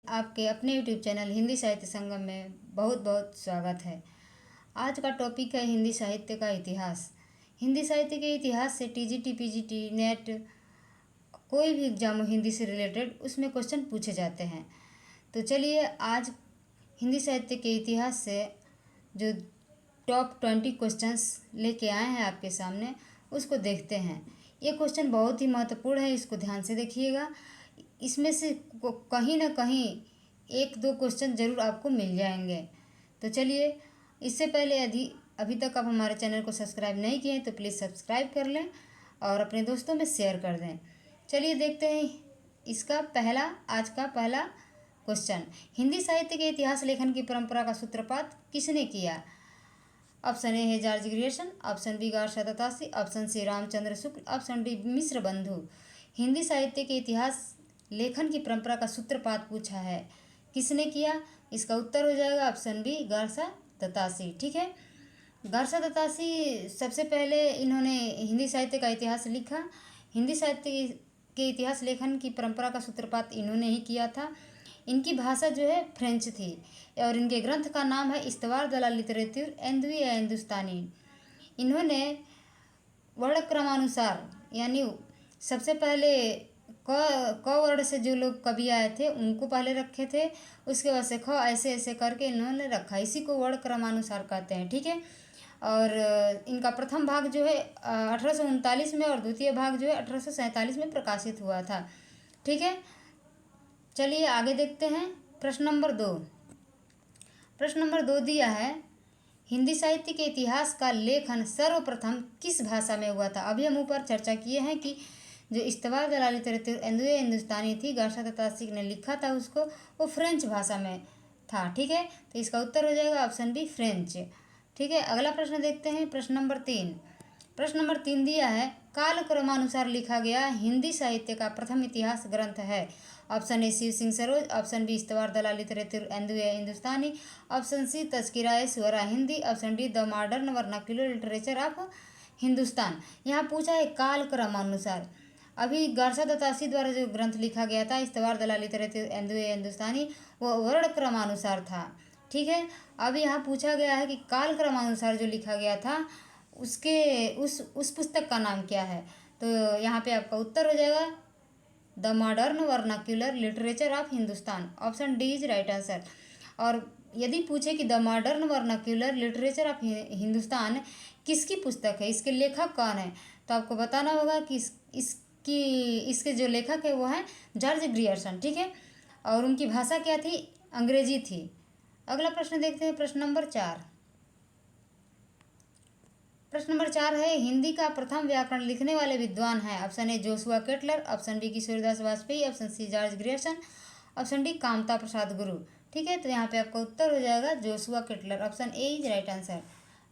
आपके अपने YouTube channel Hindi साहित्य संगम में बहुत बहुत स्वागत है। आज का टॉपिक है हिंदी साहित्य का इतिहास। हिंदी साहित्य के इतिहास से टीजीटी, पीजीटी, नेट कोई भी एग्जाम हो हिंदी से रिलेटेड उसमें क्वेश्चन पूछे जाते हैं। तो चलिए आज हिंदी साहित्य के इतिहास से जो टॉप 20 क्वेश्चंस लेके आए हैं आपके सामने उसको देखते हैं। ये क्वेश्चन बहुत ही महत्वपूर्ण है, इसको ध्यान से देखिएगा। इसमें से कहीं ना कहीं एक दो क्वेश्चन ज़रूर आपको मिल जाएंगे। तो चलिए, इससे पहले यदि अभी तक आप हमारे चैनल को सब्सक्राइब नहीं किए तो प्लीज़ सब्सक्राइब कर लें और अपने दोस्तों में शेयर कर दें। चलिए देखते हैं इसका आज का पहला क्वेश्चन। हिंदी साहित्य के इतिहास लेखन की परंपरा का सूत्रपात किसने किया? ऑप्शन ए है George Grierson, option B Garcin de Tassy, option C Ramchandra Shukla, option D Mishra Bandhu. Hindi साहित्य के इतिहास लेखन की परंपरा का सूत्रपात पूछा है, किसने किया? इसका उत्तर हो जाएगा ऑप्शन बी गार्सा दत्तासी। ठीक है, गार्सा दत्तासी सबसे पहले इन्होंने हिंदी साहित्य का इतिहास लिखा। हिंदी साहित्य के इतिहास लेखन की परंपरा का सूत्रपात इन्होंने ही किया था। इनकी भाषा जो है फ्रेंच थी और इनके ग्रंथ का नाम है इस्तवार दला लिटरेचर एंदवी या हिंदुस्तानी। इन्होंने वर्णक्रमानुसार यानी सबसे पहले क वर्ड से जो लोग कवि आए थे उनको पहले रखे थे, उसके बाद से ख ऐसे ऐसे करके इन्होंने रखा, इसी को वर्ण क्रमानुसार कहते हैं। ठीक है, और इनका प्रथम भाग जो है 1839 में और द्वितीय भाग जो है 1847 में प्रकाशित हुआ था। ठीक है, चलिए आगे देखते हैं। प्रश्न नंबर 2। प्रश्न नंबर 2 दिया है, हिंदी साहित्य के इतिहास का लेखन सर्वप्रथम किस भाषा में हुआ था? अभी हम ऊपर चर्चा किए हैं कि जो इस्तवार दला लिटरेचर एंदवी हिंदुस्तानी थी, गार्सा दत्तासी ने लिखा था उसको, वो फ्रेंच भाषा में था। ठीक है, तो इसका उत्तर हो जाएगा ऑप्शन बी फ्रेंच। ठीक है, अगला प्रश्न देखते हैं। प्रश्न नंबर 3। प्रश्न नंबर 3 दिया है, काल क्रमानुसार लिखा गया हिंदी साहित्य का प्रथम इतिहास ग्रंथ है। Option A Shiv Singh Saroj, option B इस्तवार दला लिटरेचर एंदवी हिंदुस्तानी, ऑप्शन सी तज़किरा स्वरा Hindi, option D the modern vernacular literature of Hindustan. यहाँ पूछा है काल क्रमानुसार। अभी गार्सा दत्तासी द्वारा जो ग्रंथ लिखा गया था इस्तवार दला लिटरेचर एंदवी हिंदुस्तानी, वो वर्ण क्रमानुसार था। ठीक है, अब यहाँ पूछा गया है कि काल क्रमानुसार जो लिखा गया था उसके उस पुस्तक का नाम क्या है? तो यहाँ पे आपका उत्तर हो जाएगा the modern vernacular literature of Hindustan. Option D is right answer. और यदि पूछे कि the modern vernacular literature of Hindustan किसकी पुस्तक है, इसके लेखक कौन है, तो आपको बताना होगा कि इसके जो लेखक है वो हैं जॉर्ज ग्रियर्सन। ठीक है, और उनकी भाषा क्या थी? अंग्रेजी थी। अगला प्रश्न देखते हैं। प्रश्न नंबर 4। प्रश्न नंबर 4 है, हिंदी का प्रथम व्याकरण लिखने वाले विद्वान हैं। Option A Joshua Ketelaar, option B Kishoridas Vajpeyi, option C George Grierson, option D Kamta Prasad Guru. ठीक है, तो यहाँ पे आपका उत्तर हो जाएगा Joshua Ketelaar. Option A is right answer.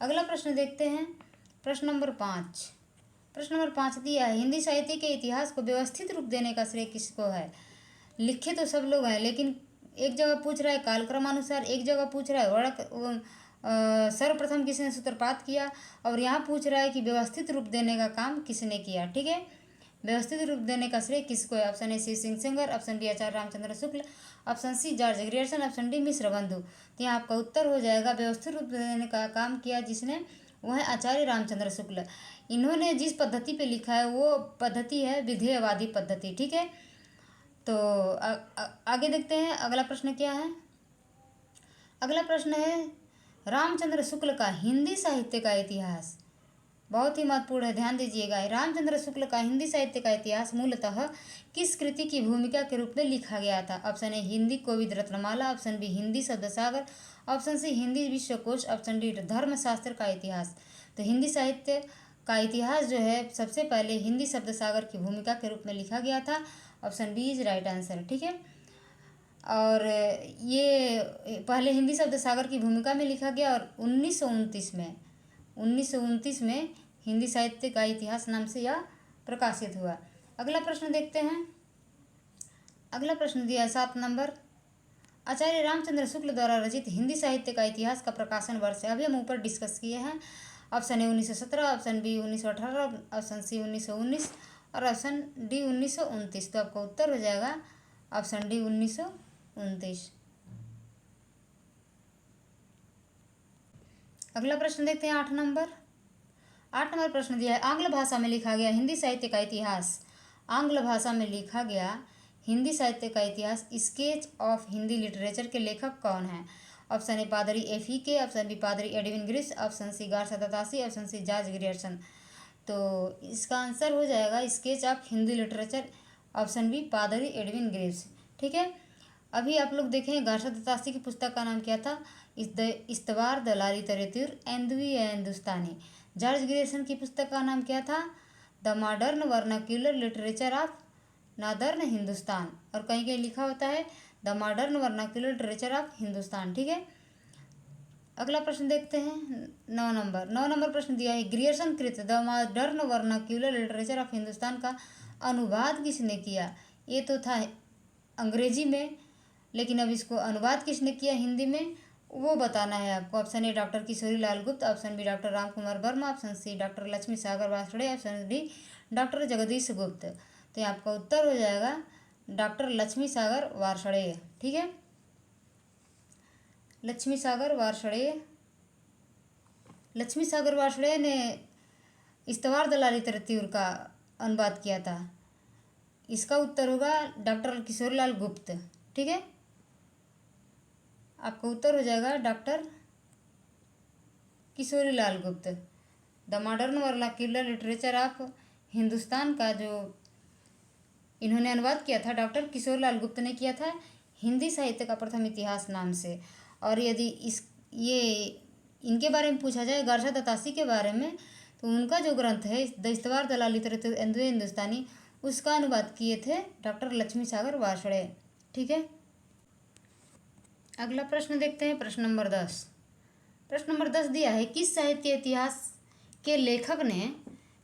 अगला प्रश्न देखते हैं। प्रश्न नंबर 5। प्रश्न नंबर 5 दिया है, हिंदी साहित्य के इतिहास को व्यवस्थित रूप देने का श्रेय किसको है? लिखे तो सब लोग हैं, लेकिन एक जगह पूछ रहा है कालक्रमानुसार, एक जगह पूछ रहा है सर्वप्रथम किसने सूत्रपात किया, और यहाँ पूछ रहा है कि व्यवस्थित रूप देने का काम किसने किया। ठीक है, व्यवस्थित रूप देने का श्रेय किसको है? Option A Shiv Singh Sengar, option B Acharya Ramchandra Shukla, option C George Grierson, option D Mishra Bandhu. तो यहाँ आपका उत्तर हो जाएगा व्यवस्थित रूप देने का काम किया जिसने, वह है आचार्य रामचंद्र शुक्ल। इन्होंने जिस पद्धति पे लिखा है वो पद्धति है विधेयवादी पद्धति। ठीक है, तो आगे देखते हैं अगला प्रश्न क्या है। अगला प्रश्न है, रामचंद्र शुक्ल का हिंदी साहित्य का इतिहास। बहुत ही महत्वपूर्ण है, ध्यान दीजिएगा। रामचंद्र शुक्ल का हिंदी साहित्य का इतिहास मूलतः किस कृति की भूमिका के रूप में लिखा गया था? Option A Hindi Kovid Ratnamala, option B Hindi Shabdsagar, option C Hindi Vishwakosh, option D धर्मशास्त्र का इतिहास। तो हिंदी साहित्य का इतिहास जो है सबसे पहले हिंदी शब्दसागर की भूमिका के रूप में लिखा गया था। Option B is right answer. ठीक है, और ये पहले हिंदी शब्दसागर की भूमिका में लिखा गया और 1929 में हिंदी साहित्य का इतिहास नाम से यह प्रकाशित हुआ। अगला प्रश्न देखते हैं। अगला प्रश्न दिया है 7 नंबर, आचार्य रामचंद्र शुक्ल द्वारा रचित हिंदी साहित्य का इतिहास का प्रकाशन वर्ष है। अभी हम ऊपर डिस्कस किए हैं। Option A 1917, option B 1918, option C 1919 और ऑप्शन डी 1929। तो आपका उत्तर हो जाएगा ऑप्शन डी 1929। 29। अगला प्रश्न देखते हैं 8 नंबर। 8 नंबर प्रश्न दिया है, आंग्ल भाषा में लिखा गया हिंदी साहित्य का इतिहास। आंग्ल भाषा में लिखा गया हिंदी साहित्य का इतिहास, स्केच ऑफ हिंदी लिटरेचर के लेखक कौन है? ऑप्शन ए पादरी एफी के, ऑप्शन बी पादरी Edwin Greaves, option C Garcin de Tassy, option C George Grierson. तो इसका आंसर हो जाएगा sketch of Hindi literature, option B पादरी एडविन ग्रिश। ठीक है, अभी आप लोग देखें गार्सा दत्तासी की पुस्तक का नाम क्या था? इस्तवार दलाली तरेतुर एंदवी हिंदुस्तानी। जॉर्ज ग्रियर्सन की पुस्तक का नाम क्या था? The modern vernacular literature of northern Hindustan, और कहीं कहीं लिखा होता है the modern vernacular literature of Hindustan. ठीक है, अगला प्रश्न देखते हैं 9 नंबर। 9 नंबर प्रश्न दिया है, ग्रियर्सन कृत the modern vernacular literature of Hindustan का अनुवाद किसने किया? ये तो था अंग्रेजी में, लेकिन अब इसको अनुवाद किसने किया हिंदी में, वो बताना है आपको। Option A doctor Kishori Lal Gupt, option B doctor Ram Kumar Verma, option C doctor Lakshmi Sagar Varshney, option D doctor Jagdish Gupt. तो यहाँ आपका उत्तर हो जाएगा डॉक्टर लक्ष्मी सागर वार्ष्णेय। ठीक है, लक्ष्मी सागर वार्ष्णेय। लक्ष्मी सागर वार्ष्णेय ने इस्तवार दलाली तरेतुर का अनुवाद किया था। इसका उत्तर होगा डॉक्टर किशोरीलाल गुप्त। ठीक है, आपका उत्तर हो जाएगा डॉक्टर किशोरीलाल गुप्त। The modern vernacular literature of Hindustan का जो इन्होंने अनुवाद किया था डॉक्टर किशोरीलाल गुप्त ने किया था, हिंदी साहित्य का प्रथम इतिहास नाम से। और यदि इनके बारे में पूछा जाए गार्सा दत्तासी के बारे में, तो उनका जो ग्रंथ है द इस्तवार दलाली तरेतुर एंदवी हिंदुस्तानी, उसका अनुवाद किए थे डॉक्टर लक्ष्मी सागर वार्ष्णेय। ठीक है, अगला प्रश्न देखते हैं प्रश्न नंबर 10। प्रश्न नंबर 10 दिया है, किस साहित्य इतिहास के लेखक ने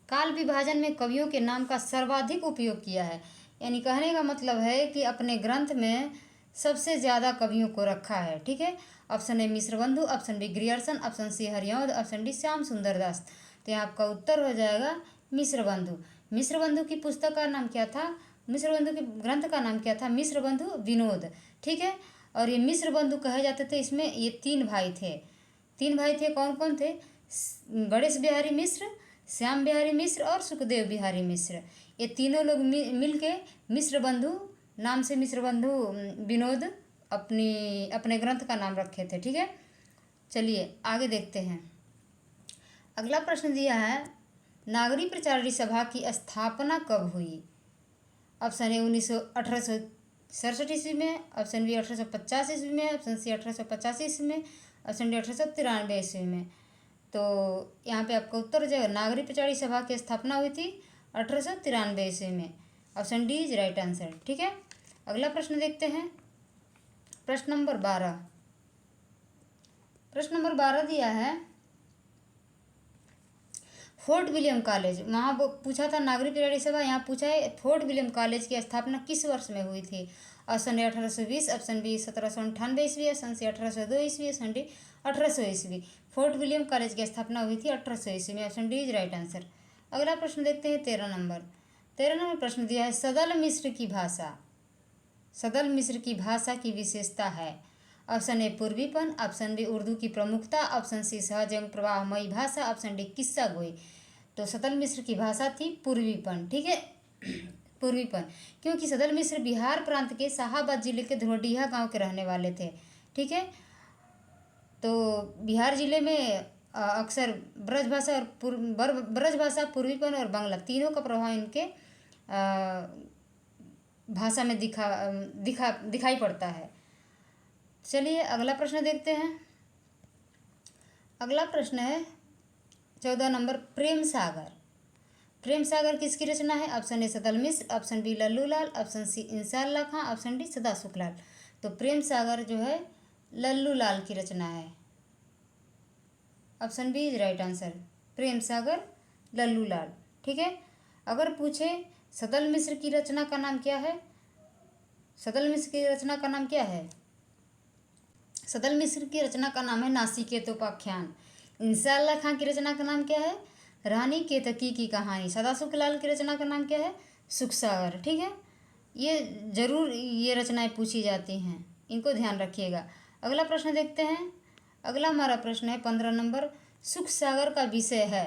काल विभाजन में कवियों के नाम का सर्वाधिक उपयोग किया है? यानी कहने का मतलब है कि अपने ग्रंथ में सबसे ज़्यादा कवियों को रखा है। ठीक है, option A Mishrabandhu, option B Grierson, option C Hariaudh, option D Shyam Sundar Das. तो यहाँ आपका उत्तर हो जाएगा मिश्रबंधु। मिश्रबंधु की पुस्तक का नाम क्या था? मिश्रबंधु के ग्रंथ का नाम क्या था? मिश्रबंधु विनोद। ठीक है, और ये मिश्रबंधु कहे जाते थे। इसमें ये 3 भाई थे। 3 भाई थे, कौन कौन थे? गणेश बिहारी मिश्र, श्याम बिहारी मिश्र और सुखदेव बिहारी मिश्र। ये तीनों लोग मिल के मिश्रबंधु नाम से मिश्रबंधु विनोद अपने ग्रंथ का नाम रखे थे। ठीक है, चलिए आगे देखते हैं। अगला प्रश्न दिया है, नागरी प्रचारणी सभा की स्थापना कब हुई? ऑप्शन ए 1867 ईस्वी में, ऑप्शन बी 1850 ईस्वी में, ऑप्शन सी 1885 ईस्वी में, ऑप्शन डी 1893 ईस्वी में। तो यहाँ पे आपका उत्तर हो जाएगा नागरी प्रचारणी सभा की स्थापना हुई थी 1893 ईस्वी में। Option D is right answer. ठीक है, अगला प्रश्न देखते हैं प्रश्न नंबर 12। प्रश्न नंबर 12 दिया है, फोर्ट विलियम कॉलेज, वहाँ पूछा था नागरी प्रचारणी सभा, यहाँ पूछा है फोर्ट विलियम कॉलेज की स्थापना किस वर्ष में हुई थी? ऑप्शन ए 1820, ऑप्शन बी 1798 ईस्वी, ऑप्शन सी 1802 ईस्वी, ऑप्शन डी 1800 ईस्वी। फोर्ट विलियम कॉलेज की स्थापना हुई थी 1800 ईस्वी में। Option D is right answer. अगला प्रश्न देखते हैं 13 नंबर। 13 नंबर प्रश्न दिया है, सदल मिस्र की भाषा, सदल मिस्र की भाषा की विशेषता है। ऑप्शन ए पूर्वीपन, ऑप्शन बी उर्दू की प्रमुखता, ऑप्शन सी सहज एवं प्रवाहमयी भाषा, ऑप्शन डी किस्सा गोई। तो सदल मिस्र की भाषा थी पूर्वीपन। ठीक है, पूर्वीपन, क्योंकि सदल मिस्र बिहार प्रांत के शाहाबाद जिले के धोरडीहा गांव के रहने वाले थे। ठीक है, तो बिहार जिले में अक्सर ब्रज भाषा और ब्रज भाषा, पूर्वीपन और बांग्ला तीनों का प्रभाव इनके भाषा में दिखाई पड़ता है। चलिए अगला प्रश्न देखते हैं। अगला प्रश्न है 14 नंबर, प्रेम सागर। प्रेम सागर किसकी रचना है? Option A Sadal Mishra, option B Lallu Lal, option C Insha Allah Khan, option D सदा सुखलाल। तो प्रेम सागर जो है लल्लू लाल की रचना है। Option B is right answer, Prem Sagar Lallu Lal. ठीक है, अगर पूछे सदल मिश्र की रचना का नाम क्या है? सदल मिश्र की रचना का नाम क्या है? सदल मिश्र की रचना का नाम है नासिकेतोपाख्यान। इंसान अल्लाह खां की रचना का नाम क्या है? रानी केतकी की कहानी। सदा सुखलाल की रचना का नाम क्या है? सुखसागर। ठीक है, ये जरूर ये रचनाएं पूछी जाती हैं, इनको ध्यान रखिएगा। अगला प्रश्न देखते हैं। अगला हमारा प्रश्न है 15 नंबर। सुख सागर का विषय है।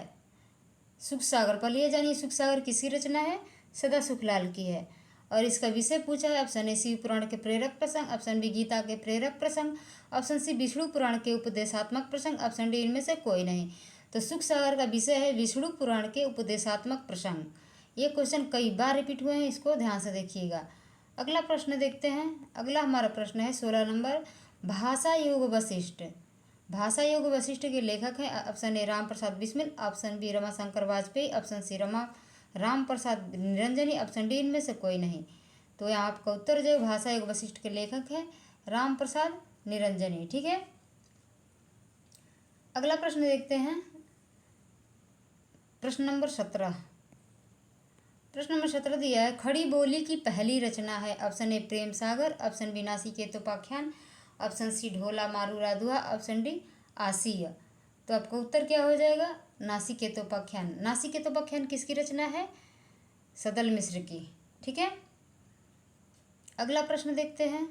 सुख सागर, पहले ये जानिए सुख सागर किसकी रचना है? सदा सुखलाल की है। और इसका विषय पूछा है, ऑप्शन ए शिव पुराण के प्रेरक प्रसंग, ऑप्शन बी गीता के प्रेरक प्रसंग, ऑप्शन सी विष्णु पुराण के उपदेशात्मक प्रसंग, ऑप्शन डी इनमें से कोई नहीं। तो सुख सागर का विषय है विष्णु पुराण के उपदेशात्मक प्रसंग। ये क्वेश्चन कई बार रिपीट हुए हैं, इसको ध्यान से देखिएगा। अगला प्रश्न देखते हैं। अगला हमारा प्रश्न है 16 नंबर। भाषा योग वशिष्ठ। भाषा योग वशिष्ठ के लेखक हैं, option A Ram Prasad Bismil, option B Ramashankar Vajpeyi, option C Ram Prasad Niranjani, option D इनमें से कोई नहीं। तो यहाँ आपका उत्तर जो भाषा योग वशिष्ठ के लेखक हैं राम प्रसाद निरंजनी। ठीक है। अगला प्रश्न देखते हैं। प्रश्न नंबर 17। प्रश्न नंबर 17 दिया है, खड़ी बोली की पहली रचना है। Option A Prem Sagar, option B Nasiketopakhyan, option C Dhola Maru Radhua, option D आसिया। तो आपका उत्तर क्या हो जाएगा? नासिकेतोपाख्यान। नासिकेतोपाख्यान किसकी रचना है? सदल मिश्र की। ठीक है। अगला प्रश्न देखते हैं।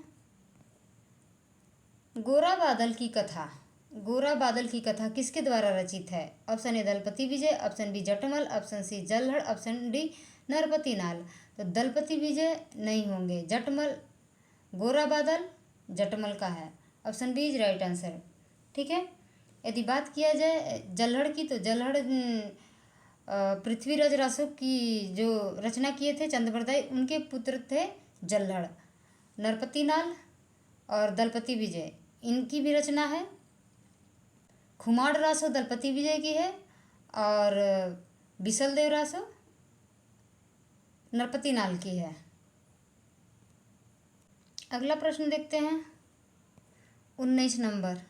गोरा बादल की कथा। गोरा बादल की कथा किसके द्वारा रचित है? Option A Dalpati Vijay, option B Jatmal, option C Jalhan, option D Narpati Nalh. तो दलपति विजय नहीं होंगे, जटमल। गोरा बादल जटमल का है, option B is right answer. ठीक है। यदि बात किया जाए जल्हड़ की, तो जल्हड़ पृथ्वीराज रासो की जो रचना किए थे चंद्रप्रदाय, उनके पुत्र थे जल्हड़। नरपति नाल और दलपति विजय इनकी भी रचना है। खुमाड़ रासो दलपति विजय की है और बिसलदेव रासो नरपति नाल की है। अगला प्रश्न देखते हैं। 19 नंबर।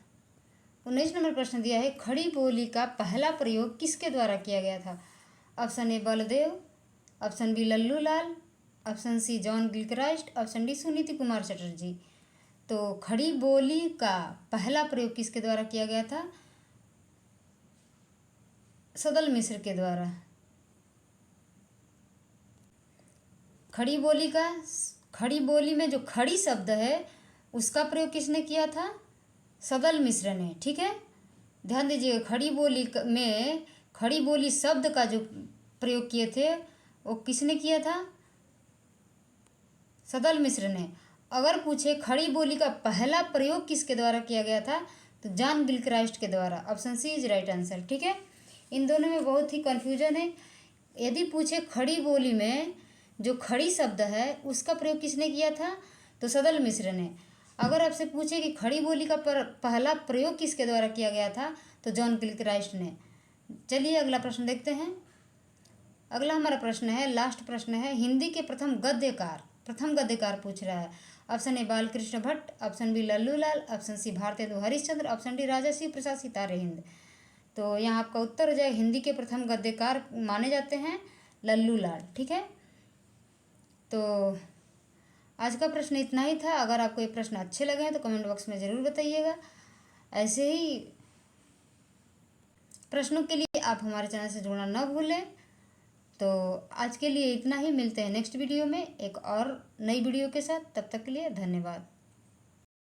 19 नंबर प्रश्न दिया है, खड़ी बोली का पहला प्रयोग किसके द्वारा किया गया था? Option A Baldev, option B Lallu Lal, option C John Gilchrist, option D Suniti Kumar Chatterji. तो खड़ी बोली का पहला प्रयोग किसके द्वारा किया गया था? सदल मिश्र के द्वारा। खड़ी बोली में जो खड़ी शब्द है उसका प्रयोग किसने किया था? सदल मिश्र ने। ठीक है। ध्यान दीजिए, खड़ी बोली में खड़ी बोली शब्द का जो प्रयोग किए थे वो किसने किया था? सदल मिश्र ने। अगर पूछे खड़ी बोली का पहला प्रयोग किसके द्वारा किया गया था, तो जॉन गिलक्राइस्ट के द्वारा। Option C is right answer. ठीक है। इन दोनों में बहुत ही कन्फ्यूजन है। यदि पूछे खड़ी बोली में जो खड़ी शब्द है उसका प्रयोग किसने किया था, तो सदल मिश्र ने। अगर आपसे पूछे कि खड़ी बोली का पहला प्रयोग किसके द्वारा किया गया था, तो जॉन गिलक्राइस्ट ने। चलिए अगला प्रश्न देखते हैं। अगला हमारा प्रश्न है, लास्ट प्रश्न है, हिंदी के प्रथम गद्यकार पूछ रहा है। Option A Balkrishna Bhatt, option B Lallu Lal, option C Bharatendu Harishchandra, option D Raja Shiv Prasad Sitare Hind. तो यहाँ आपका उत्तर हो जाए, हिंदी के प्रथम गद्यकार माने जाते हैं लल्लू लाल। ठीक है। तो आज का प्रश्न इतना ही था। अगर आपको ये प्रश्न अच्छे लगे हैं तो कमेंट बॉक्स में ज़रूर बताइएगा। ऐसे ही प्रश्नों के लिए आप हमारे चैनल से जुड़ना न भूलें। तो आज के लिए इतना ही। मिलते हैं नेक्स्ट वीडियो में एक और नई वीडियो के साथ। तब तक के लिए धन्यवाद।